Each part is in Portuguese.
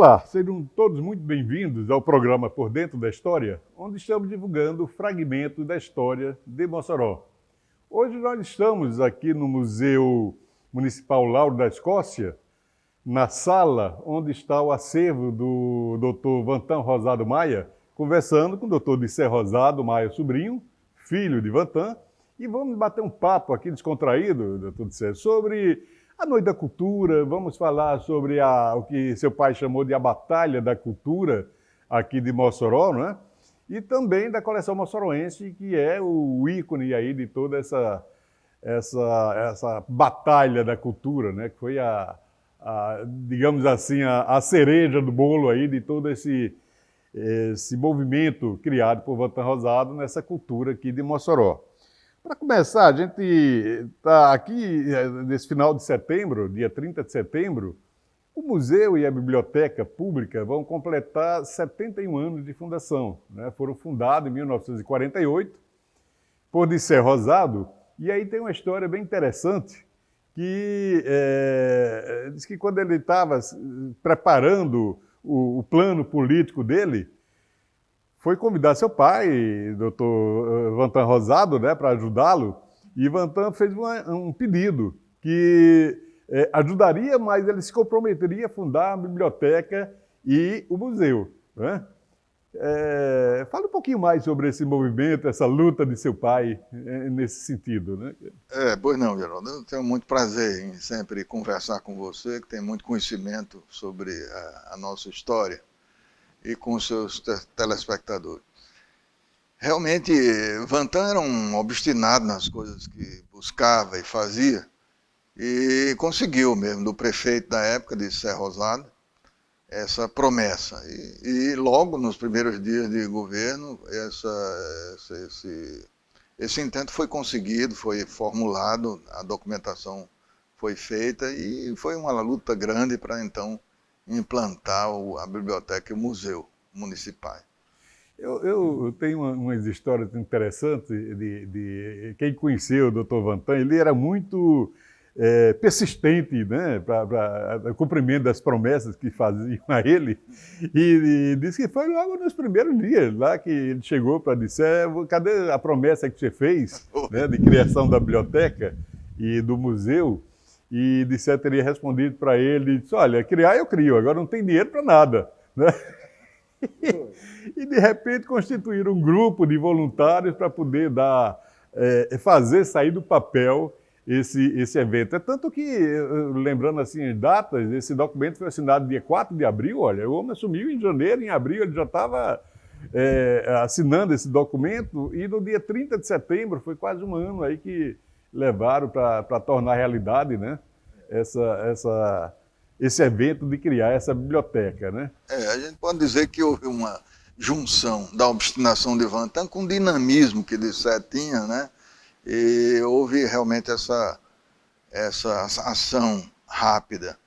Olá, sejam todos muito bem-vindos ao programa Por Dentro da História, onde estamos divulgando fragmentos da história de Mossoró. Hoje nós estamos aqui no Museu Municipal Lauro da Escócia, na sala onde está o acervo do Dr. Vantan Rosado Maia, conversando com o Dr. Dissé Rosado Maia Sobrinho, filho de Vantan, e vamos bater um papo aqui descontraído, Dr. Dissé, sobre a Noite da Cultura. Vamos falar sobre o que seu pai chamou de a Batalha da Cultura aqui de Mossoró, não é? E também da coleção moçoroense, que é o ícone aí de toda essa batalha da cultura, né? Que foi digamos assim, a cereja do bolo aí de todo esse movimento criado por Vantan Rosado nessa cultura aqui de Mossoró. Para começar, a gente está aqui nesse final de setembro, dia 30 de setembro, o museu e a biblioteca pública vão completar 71 anos de fundação, né? Foram fundados em 1948 por Dissé Rosado, e aí tem uma história bem interessante, que diz que quando ele estava preparando o plano político dele, foi convidar seu pai, Dr. Vantan Rosado, né, para ajudá-lo, e Vantan fez um pedido que ajudaria, mas ele se comprometeria a fundar a biblioteca e o museu, né? Fala um pouquinho mais sobre esse movimento, essa luta de seu pai nesse sentido, né? Pois não, Geraldo. Eu tenho muito prazer em sempre conversar com você, que tem muito conhecimento sobre a nossa história e com os seus telespectadores. Realmente, Vantan era um obstinado nas coisas que buscava e fazia, e conseguiu mesmo, do prefeito da época, de Dissé Rosado, essa promessa. E logo nos primeiros dias de governo, esse intento foi conseguido, foi formulado, a documentação foi feita e foi uma luta grande para então implantar a biblioteca e o museu municipais. Eu tenho umas histórias interessantes de quem conheceu o Dr. Vantan. Ele era muito persistente, né, para o cumprimento das promessas que faziam a ele, e disse que foi logo nos primeiros dias lá que ele chegou para dizer: cadê a promessa que você fez, né, de criação da biblioteca e do museu? E Dissé teria respondido para ele, disse: olha, criar eu crio, agora não tem dinheiro para nada, né? E de repente constituíram um grupo de voluntários para poder fazer sair do papel esse evento. É tanto que, lembrando assim as datas, esse documento foi assinado dia 4 de abril, olha, o homem assumiu em janeiro, em abril ele já estava assinando esse documento, e no dia 30 de setembro, foi quase um ano aí que levaram para tornar realidade, né, esse evento de criar essa biblioteca, né? A gente pode dizer que houve uma junção da obstinação de Vantan com o dinamismo que Dissé tinha, né? E houve realmente essa ação rápida.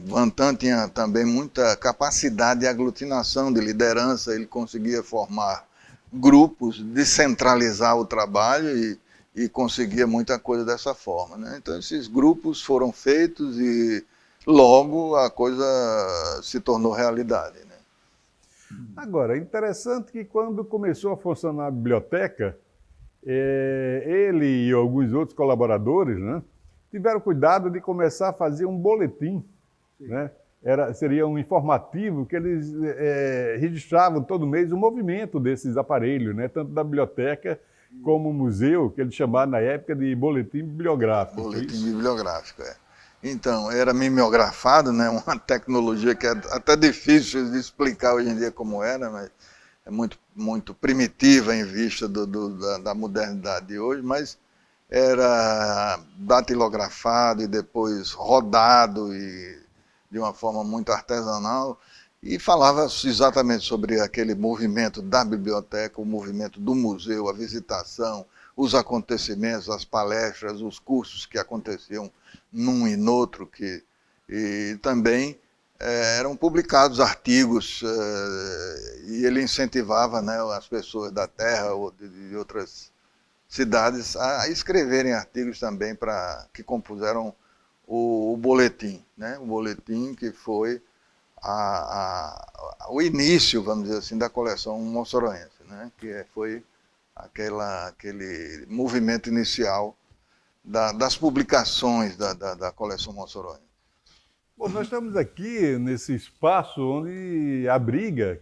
Vantan tinha também muita capacidade de aglutinação, de liderança, ele conseguia formar grupos, descentralizar o trabalho e conseguia muita coisa dessa forma, né? Então esses grupos foram feitos e logo a coisa se tornou realidade, né? Agora, é interessante que quando começou a funcionar a biblioteca, ele e alguns outros colaboradores, né, tiveram cuidado de começar a fazer um boletim, né? Seria um informativo que eles registravam todo mês o movimento desses aparelhos, né, tanto da biblioteca como o museu, que eles chamaram na época de boletim bibliográfico. Boletim bibliográfico, Então, era mimeografado, né? Uma tecnologia que é até difícil de explicar hoje em dia como era, mas é muito, muito primitiva em vista da modernidade de hoje, mas era datilografado e depois rodado e de uma forma muito artesanal, e falava exatamente sobre aquele movimento da biblioteca, o movimento do museu, a visitação, os acontecimentos, as palestras, os cursos que aconteciam num e noutro, e também eram publicados artigos, e ele incentivava, né, as pessoas da terra ou de outras cidades a escreverem artigos também que compuseram o boletim, né? O boletim que foi o início, vamos dizer assim, da coleção moçoroense, né? Que foi aquele movimento inicial das publicações da coleção moçoroense. Bom, nós estamos aqui nesse espaço onde abriga,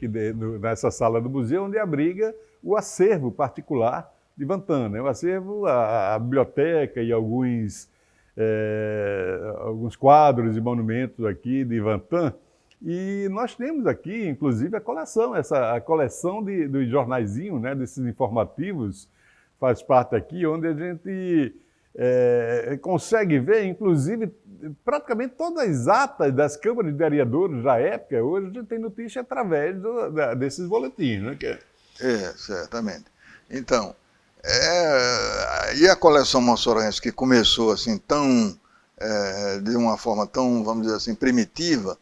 nessa sala do museu, onde abriga o acervo particular de Vantan, né? O acervo, a biblioteca e alguns quadros e monumentos aqui de Vantan. E nós temos aqui, inclusive, a coleção dos jornaizinhos, né, desses informativos, faz parte aqui, onde a gente consegue ver, inclusive, praticamente todas as atas das câmaras de vereadores da época. Hoje a gente tem notícia através desses boletins, né? Certamente. Então, e a coleção moçoroense, que começou assim de uma forma tão, vamos dizer assim, primitiva,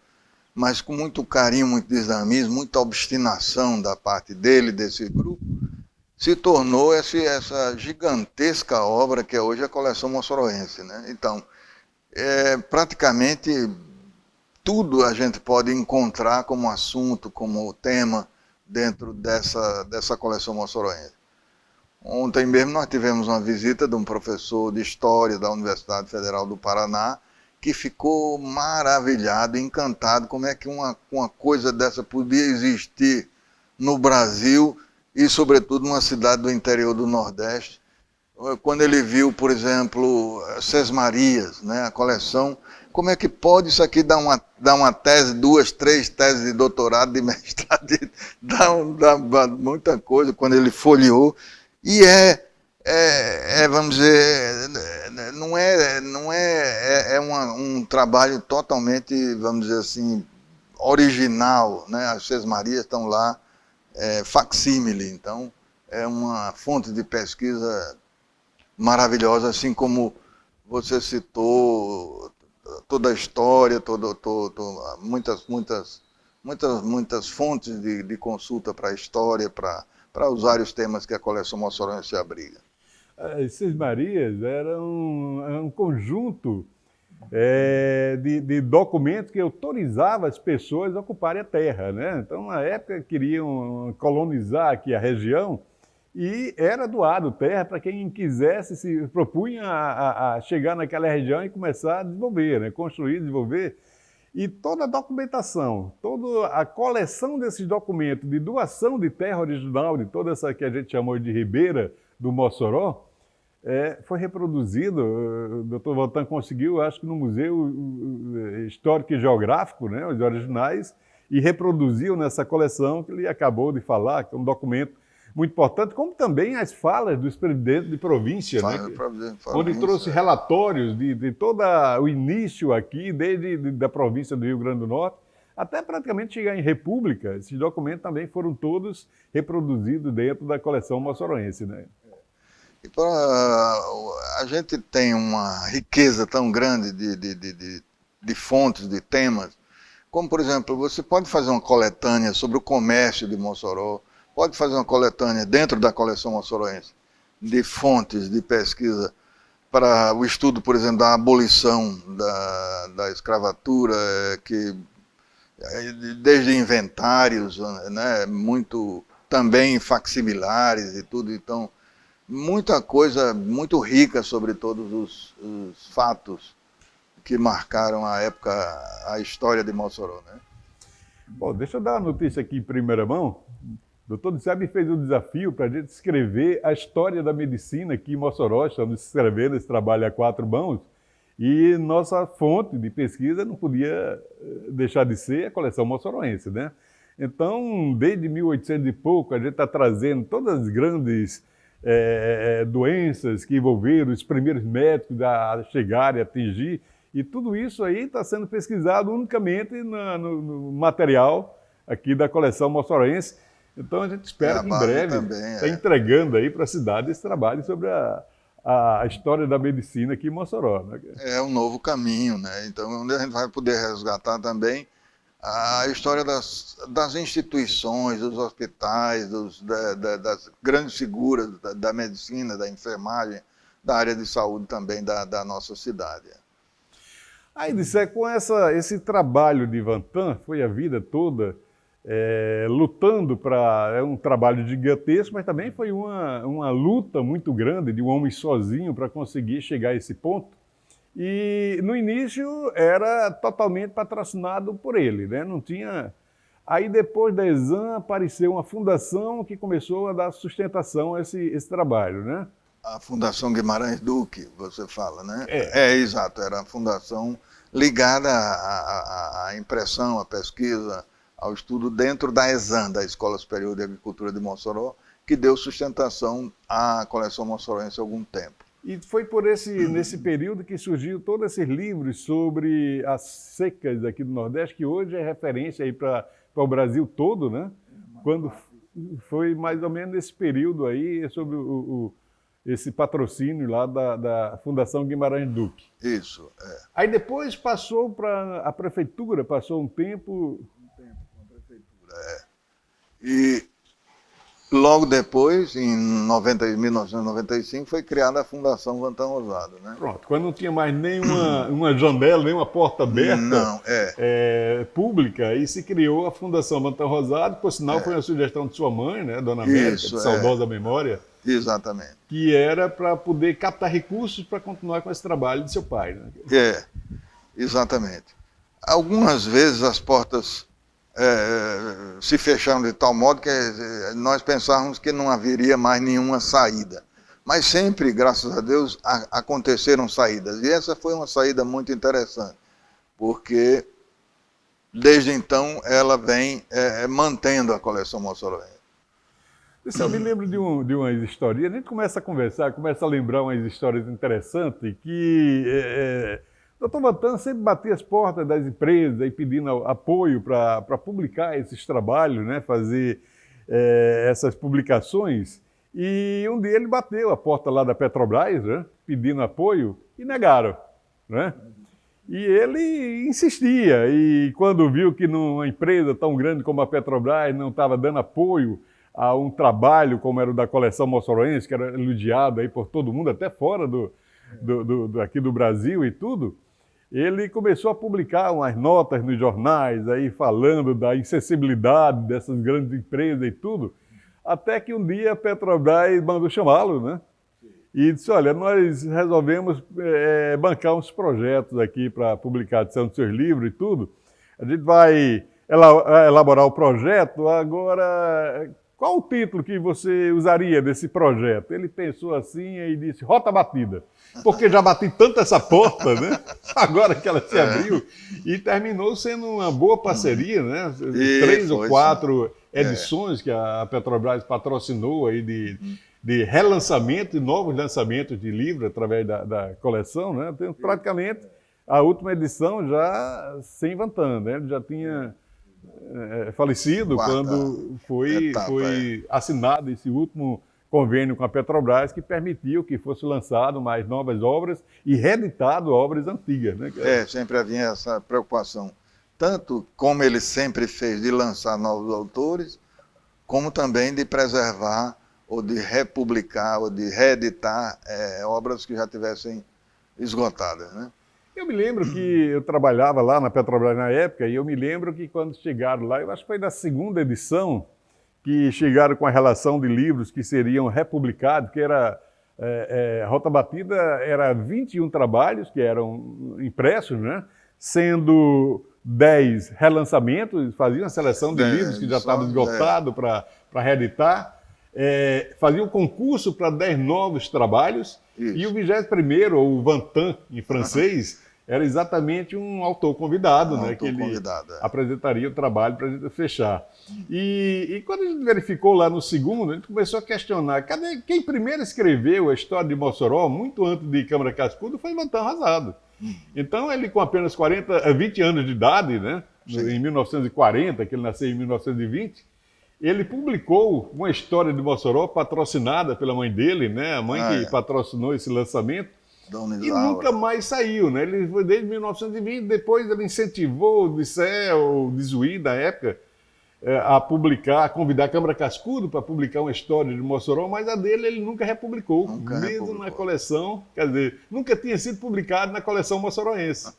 mas com muito carinho, muito dinamismo, muita obstinação da parte dele, desse grupo, se tornou essa gigantesca obra que é hoje a coleção moçoroense, né? Então, praticamente tudo a gente pode encontrar como assunto, como tema, dentro dessa coleção moçoroense. Ontem mesmo nós tivemos uma visita de um professor de História da Universidade Federal do Paraná, que ficou maravilhado, encantado, como é que uma coisa dessa podia existir no Brasil e, sobretudo, numa cidade do interior do Nordeste. Quando ele viu, por exemplo, Sesmarias, né, a coleção, como é que pode isso aqui dar uma tese, 2, 3 teses de doutorado, de mestrado, dá muita coisa, quando ele folheou. E vamos dizer, não é um trabalho totalmente, vamos dizer assim, original, né? As Sesmarias estão lá, facsímile, então é uma fonte de pesquisa maravilhosa, assim como você citou toda a história, muitas fontes de consulta para a história, para os vários temas que a coleção moçoroense abriga. As Sesmarias eram um conjunto de documentos que autorizavam as pessoas a ocuparem a terra, né? Então, na época, queriam colonizar aqui a região e era doado terra para quem quisesse, se propunha a chegar naquela região e começar a desenvolver, né? Construir, desenvolver. E toda a documentação, toda a coleção desses documentos de doação de terra original, de toda essa que a gente chamou de Ribeira do Mossoró, foi reproduzido. O Dr. Vantan conseguiu, acho que no Museu Histórico e Geográfico, né, os originais, e reproduziu nessa coleção que ele acabou de falar, que é um documento muito importante, como também as falas dos presidentes de província, né, onde trouxe relatórios de todo o início aqui, desde da província do Rio Grande do Norte, até praticamente chegar em república. Esses documentos também foram todos reproduzidos dentro da coleção moçoroense, né? E a gente tem uma riqueza tão grande de fontes, de temas, como, por exemplo, você pode fazer uma coletânea sobre o comércio de Mossoró, pode fazer uma coletânea dentro da coleção moçoroense de fontes de pesquisa para o estudo, por exemplo, da abolição da escravatura, desde inventários, né, muito também facsimilares e tudo. Então, muita coisa muito rica sobre todos os fatos que marcaram a época, a história de Mossoró, né? Bom, deixa eu dar uma notícia aqui em primeira mão. O Dr. Disseb fez um desafio para a gente escrever a história da medicina aqui em Mossoró. Estamos escrevendo esse trabalho a 4 mãos. E nossa fonte de pesquisa não podia deixar de ser a coleção moçoroense, né? Então, desde 1800 e pouco, a gente está trazendo todas as grandes doenças que envolveram os primeiros médicos a chegar e atingir. E tudo isso aí está sendo pesquisado unicamente no material aqui da coleção moçoroense. Então a gente espera que em breve está entregando aí para a cidade esse trabalho sobre a história da medicina aqui em Mossoró, né? É um novo caminho, né? Então, onde a gente vai poder resgatar também a história das instituições, dos hospitais, das grandes figuras da medicina, da enfermagem, da área de saúde também da nossa cidade. Aí disse, com esse trabalho de Vantan, foi a vida toda lutando para... É um trabalho gigantesco, mas também foi uma luta muito grande de um homem sozinho para conseguir chegar a esse ponto. E no início era totalmente patrocinado por ele, né? Não tinha... Aí depois da Exam apareceu uma fundação que começou a dar sustentação a esse trabalho, né? A Fundação Guimarães Duque, você fala, né? É, exato, era a fundação ligada à impressão, à pesquisa, ao estudo dentro da Exam, da Escola Superior de Agricultura de Mossoró, que deu sustentação à coleção moçoroense há algum tempo. E foi nesse período que surgiu todos esses livros sobre as secas aqui do Nordeste, que hoje é referência aí para o Brasil todo, né? Quando foi mais ou menos nesse período aí, sobre esse patrocínio lá da Fundação Guimarães Duque. Isso, é. Aí depois passou para a prefeitura, passou um tempo... Com a prefeitura, E logo depois, em 1995, foi criada a Fundação Vantan Rosado, né? Pronto, quando não tinha mais nenhuma janela, nenhuma porta aberta pública, aí se criou a Fundação Vantan Rosado, por sinal foi uma sugestão de sua mãe, né, Dona América, de saudosa memória. Exatamente. Que era para poder captar recursos para continuar com esse trabalho de seu pai, né? Exatamente. Algumas vezes as portas se fecharam de tal modo que nós pensávamos que não haveria mais nenhuma saída. Mas sempre, graças a Deus, aconteceram saídas. E essa foi uma saída muito interessante, porque desde então ela vem mantendo a coleção moçoroense. Eu me lembro de umas histórias, a gente começa a conversar, começa a lembrar umas histórias interessantes que Dr. Vantan sempre batia as portas das empresas aí pedindo apoio para publicar esses trabalhos, né, fazer essas publicações. E um dia ele bateu a porta lá da Petrobras, né, pedindo apoio, e negaram, né? E ele insistia, e quando viu que uma empresa tão grande como a Petrobras não estava dando apoio a um trabalho como era o da coleção moçoroense, que era elogiado aí por todo mundo, até fora aqui do Brasil e tudo, ele começou a publicar umas notas nos jornais aí falando da insensibilidade dessas grandes empresas e tudo, até que um dia a Petrobras mandou chamá-lo, né? E disse, olha, nós resolvemos bancar uns projetos aqui para publicação dos seus livros e tudo. A gente vai elaborar o projeto, agora, qual o título que você usaria desse projeto? Ele pensou assim e disse, Rota Batida. Porque já bati tanto essa porta, né? Agora que ela se abriu. E terminou sendo uma boa parceria, né? 3 ou 4 edições que a Petrobras patrocinou aí de relançamento e novos lançamentos de livros através da coleção, né? Tem praticamente a última edição já sem Vantan, né? Ele já tinha falecido quando foi assinado esse último convênio com a Petrobras que permitiu que fosse lançado mais novas obras e reeditado obras antigas, né? Sempre havia essa preocupação, tanto como ele sempre fez de lançar novos autores, como também de preservar ou de republicar ou de reeditar obras que já tivessem esgotadas, né? Eu me lembro que eu trabalhava lá na Petrobras na época e eu me lembro que quando chegaram lá, eu acho que foi na segunda edição, que chegaram com a relação de livros que seriam republicados, que era Rota Batida, era 21 trabalhos que eram impressos, né? Sendo 10 relançamentos, faziam a seleção de livros que já estavam esgotados para reeditar, faziam um concurso para 10 novos trabalhos. Isso. E o 21º, ou o Vantan em francês, era exatamente um autor convidado, né? Que ele apresentaria o trabalho para a gente fechar. E quando a gente verificou lá no segundo, a gente começou a questionar, quem primeiro escreveu a história de Mossoró, muito antes de Câmara Cascudo, foi Vantan Rosado. Então ele com apenas 20 anos de idade, né? Em 1940, que ele nasceu em 1920, ele publicou uma história de Mossoró patrocinada pela mãe dele, né? A mãe que patrocinou esse lançamento. E nunca mais saiu, né? Ele foi desde 1920, depois ele incentivou o Odissé, o Dizuí da época, a publicar, a convidar a Câmara Cascudo para publicar uma história de Mossoró, mas a dele ele nunca republicou, mesmo na coleção, quer dizer, nunca tinha sido publicado na coleção moçoroense.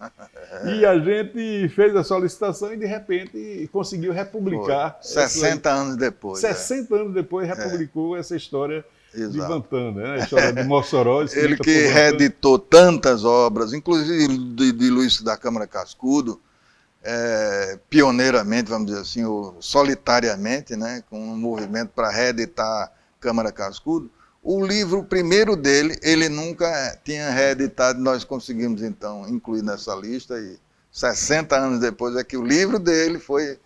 E a gente fez a solicitação e, de repente, conseguiu republicar. 60 anos depois. 60 anos depois, republicou essa história de Vantan, né? A história de Mossoró. Ele que reeditou tantas obras, inclusive de Luiz da Câmara Cascudo, pioneiramente, vamos dizer assim, ou solitariamente, né, com um movimento para reeditar Câmara Cascudo. O livro primeiro dele, ele nunca tinha reeditado, nós conseguimos então incluir nessa lista, e 60 anos depois é que o livro dele foi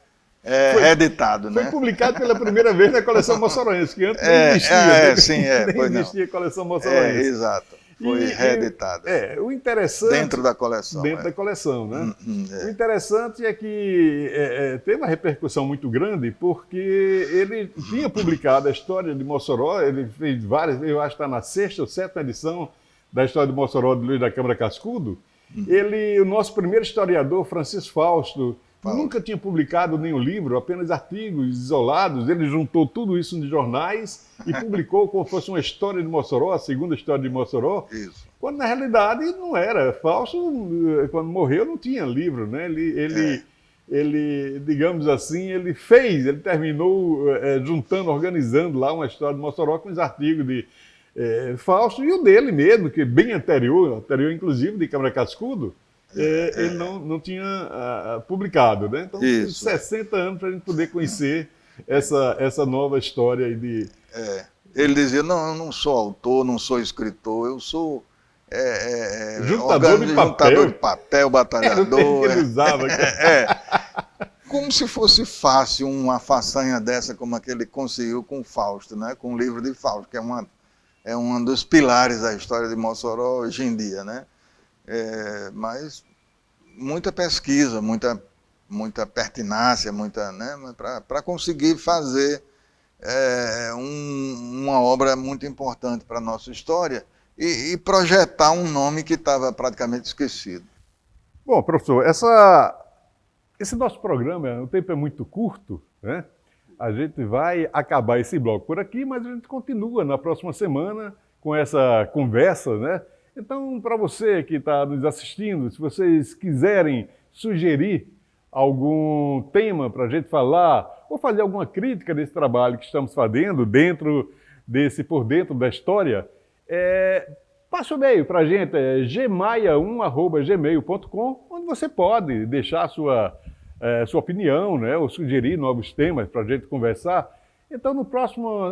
reeditado. Foi né? publicado pela primeira vez na coleção moçoroense, que antes não existia. Sim, nem existia a coleção moçoroense. Exato. Foi reeditado. O interessante... Dentro da coleção. Dentro da coleção, né? O interessante é que teve uma repercussão muito grande, porque ele tinha publicado a história de Mossoró, ele fez várias, eu acho que está na 6ª ou 7ª edição da história de Mossoró de Luiz da Câmara Cascudo. O nosso primeiro historiador, Francisco Fausto, nunca tinha publicado nenhum livro, apenas artigos isolados. Ele juntou tudo isso nos jornais e publicou como fosse uma história de Mossoró, a segunda história de Mossoró. Isso. Quando na realidade não era. Fausto, quando morreu, não tinha livro, né? Ele, digamos assim, ele terminou juntando, organizando lá uma história de Mossoró com os artigos de Fausto e o dele mesmo, que bem anterior inclusive de Câmara Cascudo. Ele não tinha publicado, né? Então, 60 anos para a gente poder conhecer essa nova história aí de... Ele dizia, não, eu não sou autor, não sou escritor, eu sou juntador de papel, batalhador. Ele usava. Como se fosse fácil uma façanha dessa como a que ele conseguiu com o Fausto, né? Com o livro de Fausto, que é um dos pilares da história de Mossoró hoje em dia, né? Mas muita pesquisa, muita pertinácia, né, para conseguir fazer uma obra muito importante para a nossa história e projetar um nome que estava praticamente esquecido. Bom, professor, esse nosso programa, o tempo é muito curto, né? A gente vai acabar esse bloco por aqui, mas a gente continua na próxima semana com essa conversa, né? Então, para você que está nos assistindo, se vocês quiserem sugerir algum tema para a gente falar, ou fazer alguma crítica desse trabalho que estamos fazendo por dentro da história, passe o e-mail para a gente, gmaia1@gmail.com, onde você pode deixar a sua opinião, né, ou sugerir novos temas para a gente conversar. Então,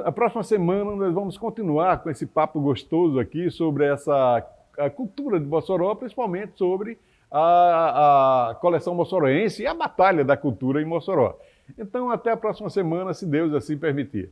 a próxima semana, nós vamos continuar com esse papo gostoso aqui sobre a cultura de Mossoró, principalmente sobre a coleção moçoroense e a batalha da cultura em Mossoró. Então, até a próxima semana, se Deus assim permitir.